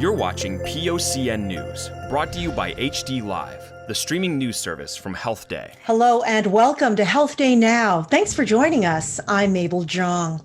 You're watching POCN News, brought to you by HD Live, the streaming news service from HealthDay. Hello and welcome to Health Day Now. Thanks for joining us. I'm Mabel Jong.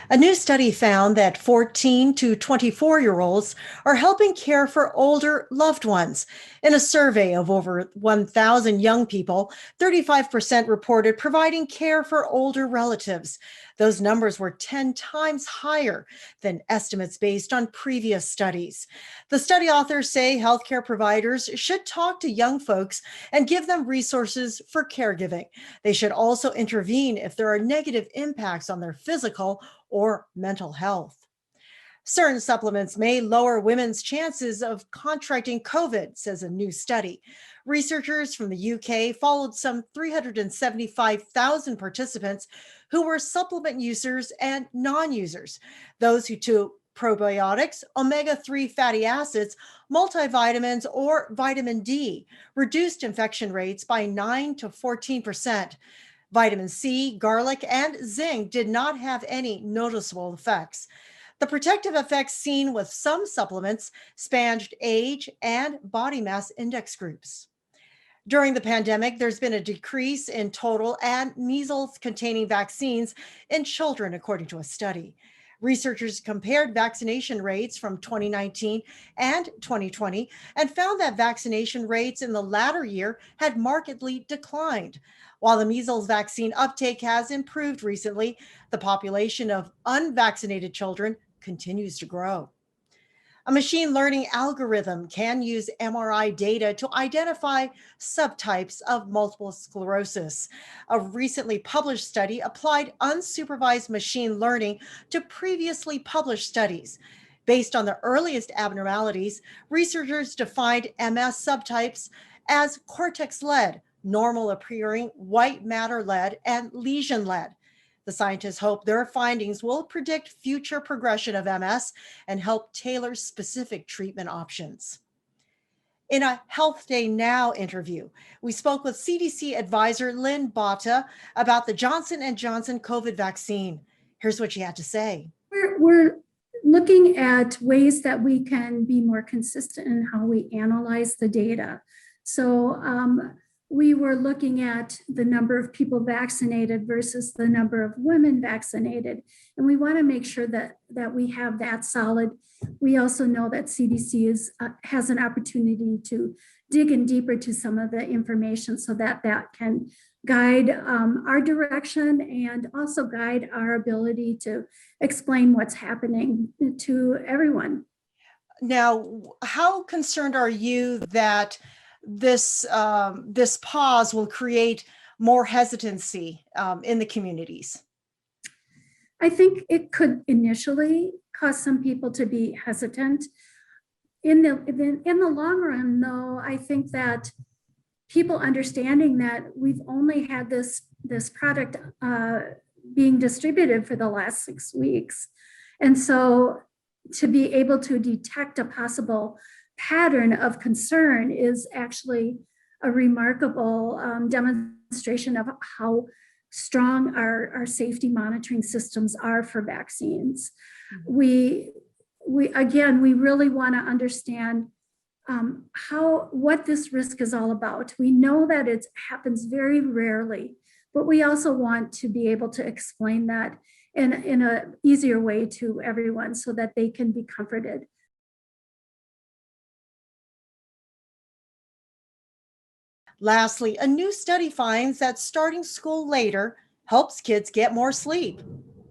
A new study found that 14 to 24-year-olds are helping care for older loved ones. In a survey of over 1,000 young people, 35% reported providing care for older relatives. Those numbers were 10 times higher than estimates based on previous studies. The study authors say healthcare providers should talk to young folks and give them resources for caregiving. They should also intervene if there are negative impacts on their physical or mental health. Certain supplements may lower women's chances of contracting COVID, says a new study. Researchers from the UK followed some 375,000 participants who were supplement users and non-users. Those who took probiotics, omega-3 fatty acids, multivitamins, or vitamin D reduced infection rates by 9 to 14%. Vitamin C, garlic, and zinc did not have any noticeable effects. The protective effects seen with some supplements spanned age and body mass index groups. During the pandemic, there's been a decrease in total and measles-containing vaccines in children, according to a study. Researchers compared vaccination rates from 2019 and 2020 and found that vaccination rates in the latter year had markedly declined. While the measles vaccine uptake has improved recently, the population of unvaccinated children continues to grow. A machine learning algorithm can use MRI data to identify subtypes of multiple sclerosis. A recently published study applied unsupervised machine learning to previously published studies. Based on the earliest abnormalities, researchers defined MS subtypes as cortex-led, normal appearing white matter-led, and lesion-led. The scientists hope their findings will predict future progression of MS and help tailor specific treatment options. In a Health Day Now interview, we spoke with CDC advisor Lynn Botta about the Johnson & Johnson COVID vaccine. Here's what she had to say. We're looking at ways that we can be more consistent in how we analyze the data. So we were looking at the number of people vaccinated versus the number of women vaccinated. And we want to make sure that we have that solid. We also know that CDC has an opportunity to dig in deeper to some of the information so that can guide our direction and also guide our ability to explain what's happening to everyone. Now, how concerned are you that this pause will create more hesitancy in the communities? I think it could initially cause some people to be hesitant. In the long run, though, I think that people understanding that we've only had this product being distributed for the last 6 weeks, and so to be able to detect a possible pattern of concern is actually a remarkable demonstration of how strong our safety monitoring systems are for vaccines. We really want to understand what this risk is all about. We know that it happens very rarely, but we also want to be able to explain that in an easier way to everyone so that they can be comforted. Lastly, a new study finds that starting school later helps kids get more sleep.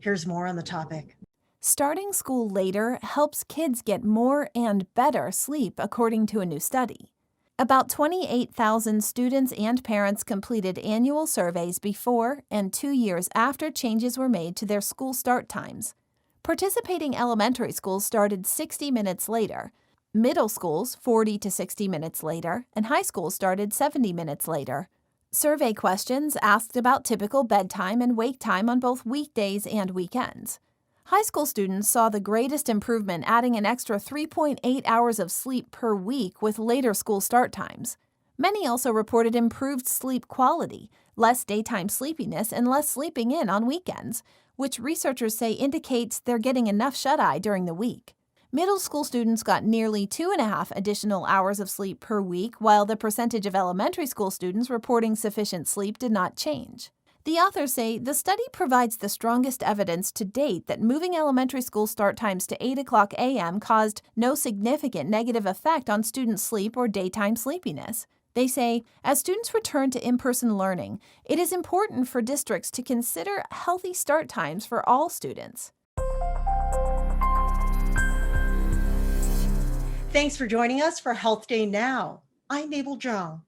Here's more on the topic. Starting school later helps kids get more and better sleep, according to a new study. About 28,000 students and parents completed annual surveys before and 2 years after changes were made to their school start times. Participating elementary schools started 60 minutes later, middle schools 40 to 60 minutes later, and high schools started 70 minutes later. Survey questions asked about typical bedtime and wake time on both weekdays and weekends. High school students saw the greatest improvement, adding an extra 3.8 hours of sleep per week with later school start times. Many also reported improved sleep quality, less daytime sleepiness, and less sleeping in on weekends, which researchers say indicates they're getting enough shut-eye during the week. Middle school students got nearly 2.5 additional hours of sleep per week, while the percentage of elementary school students reporting sufficient sleep did not change. The authors say the study provides the strongest evidence to date that moving elementary school start times to 8 o'clock a.m. caused no significant negative effect on students' sleep or daytime sleepiness. They say, as students return to in-person learning, it is important for districts to consider healthy start times for all students. Thanks for joining us for Health Day Now. I'm Mabel Jong.